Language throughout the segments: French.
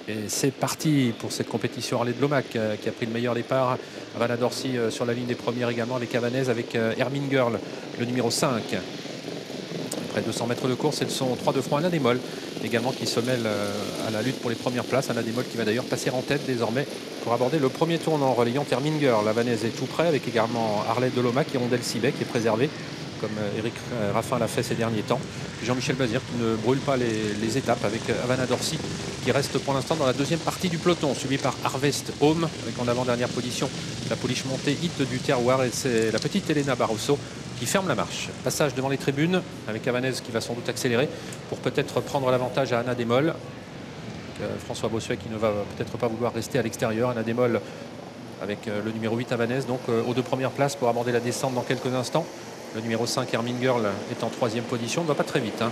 Et c'est parti pour cette compétition. Harley de Lomac qui a pris le meilleur départ. Havana Dorcy sur la ligne des premières également avec Havanaise, avec Hermine Girl, le numéro 5. Après 200 mètres de course, elles sont 3 de front. Anna Desmolles également qui se mêle à la lutte pour les premières places. Anna Desmolles qui va d'ailleurs passer en tête désormais pour aborder le premier tournant en relayant Hermine Girl. Havanaise est tout près avec également Harley de Lomac et Hirondelle Sibet qui est préservée, comme Eric Raffin l'a fait ces derniers temps. Jean-Michel Bazir qui ne brûle pas les étapes avec Havana Dorcy qui reste pour l'instant dans la deuxième partie du peloton, suivi par Harvest Home avec en avant-dernière position la pouliche montée Hit du terroir, et c'est la petite Elena Barroso qui ferme la marche. Passage devant les tribunes avec Havanaise qui va sans doute accélérer pour peut-être prendre l'avantage à Anna Desmolles. François Bossuet qui ne va peut-être pas vouloir rester à l'extérieur. Anna Desmolles avec le numéro 8 Havanaise donc aux deux premières places pour aborder la descente dans quelques instants. Le numéro 5, Hermine Girl, est en troisième position. On ne va pas très vite.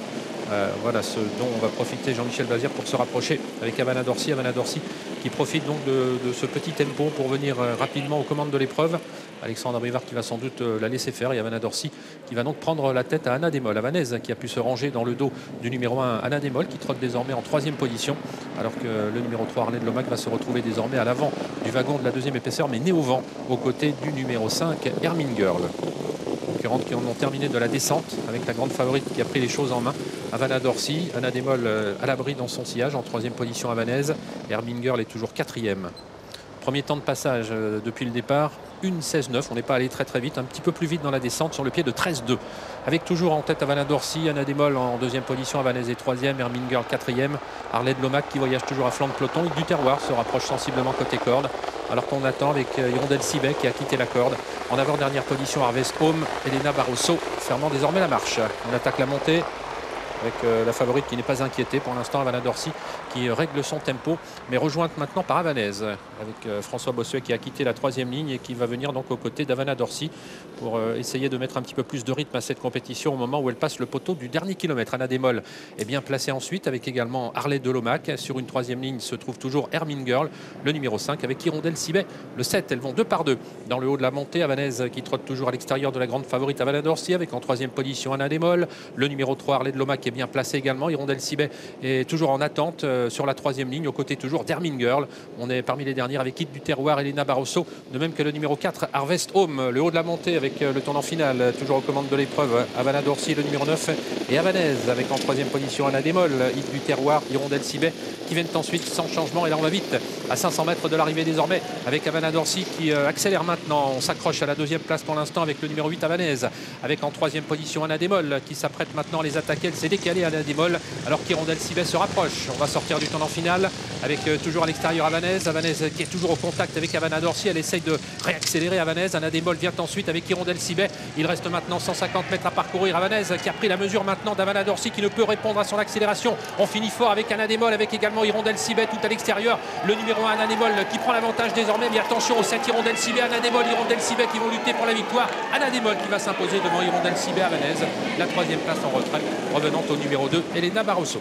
Voilà ce dont on va profiter Jean-Michel Bazir pour se rapprocher avec Havana Dorcy. Havana Dorcy qui profite donc de ce petit tempo pour venir rapidement aux commandes de l'épreuve. Alexandre Abrivard qui va sans doute la laisser faire. Et Havana Dorcy qui va donc prendre la tête à Anna Desmolles. Havanaise qui a pu se ranger dans le dos du numéro 1, Anna Desmolles, qui trotte désormais en troisième position. Alors que le numéro 3, Harley de Lomac, va se retrouver désormais à l'avant du wagon de la deuxième épaisseur, mais né au vent, aux côtés du numéro 5, Hermine Girl. Concurrentes qui en ont terminé de la descente avec la grande favorite qui a pris les choses en main, Havana Dorcy. Anna Desmolles à l'abri dans son sillage en troisième position havanaise. Hermine Girl est toujours quatrième. Premier temps de passage depuis le départ, 1:16,9. On n'est pas allé très vite, un petit peu plus vite dans la descente sur le pied de 13,2. Avec toujours en tête Havana Dorcy, Anna Desmolles en deuxième position, Havanaise est troisième, Hermine Girl quatrième. Harley de Lomac qui voyage toujours à flanc de peloton. Du terroir se rapproche sensiblement côté corde. Alors qu'on attend avec Hirondelle Sibet qui a quitté la corde. En avant-dernière position, Harvest Home, Elena Barroso fermant désormais la marche. On attaque la montée avec la favorite qui n'est pas inquiétée pour l'instant, Havana Dorcy qui règle son tempo, mais rejointe maintenant par Havanaise avec François Bossuet qui a quitté la troisième ligne et qui va venir donc aux côtés d'Havana Dorcy pour essayer de mettre un petit peu plus de rythme à cette compétition au moment où elle passe le poteau du dernier kilomètre. Anna Desmolles est bien placée ensuite avec également Harley de Lomac. Sur une troisième ligne se trouve toujours Hermine Girl, le numéro 5, avec Hirondelle Sibet, le 7. Elles vont deux par deux dans le haut de la montée. Havanaise qui trotte toujours à l'extérieur de la grande favorite Havana Dorcy avec en troisième position Anna Desmolles. Le numéro 3, Harley de Lomac, qui est bien placé également. Hirondelle Sibet est toujours en attente sur la troisième ligne aux côtés toujours d'Hermine Girl. On est parmi les dernières avec Hit du terroir, Elena Barroso, de même que le numéro 4, Harvest Home. Le haut de la montée avec le tournant final, toujours aux commandes de l'épreuve, Havana Dorcy, le numéro 9, et Havanaise avec en troisième position Anna Desmolles, Hit du terroir, Hirondelle Sibet qui viennent ensuite sans changement. Et là on va vite à 500 mètres de l'arrivée désormais avec Havana Dorcy qui accélère maintenant. On s'accroche à la deuxième place pour l'instant avec le numéro 8 Havanaise, avec en troisième position Anna Desmolles qui s'apprête maintenant à les attaquer. Elle s'est décalée Anna Desmolles alors qu'Hirondelle Sibet se rapproche. On va sortir du tournant final avec toujours à l'extérieur Havanaise. Havanaise qui est toujours au contact avec Havana Dorcy. Elle essaye de réaccélérer Havanaise. Anna Desmolles vient ensuite avec Hirondelle Sibet. Il reste maintenant 150 mètres à parcourir. Havanaise qui a pris la mesure maintenant d'Havana Dorcy qui ne peut répondre à son accélération. On finit fort avec Anna Desmolles, avec également Hirondelle Sibet tout à l'extérieur. Le numéro 1 Anna Desmolles qui prend l'avantage désormais. Mais attention au 7 Hirondelle Sibet, Anna Desmolles, Hirondelle Sibet qui vont lutter pour la victoire. Anna Desmolles qui va s'imposer devant Hirondelle Sibet. Havanaise, la troisième place en retrait, revenant au numéro 2, Elena Barroso.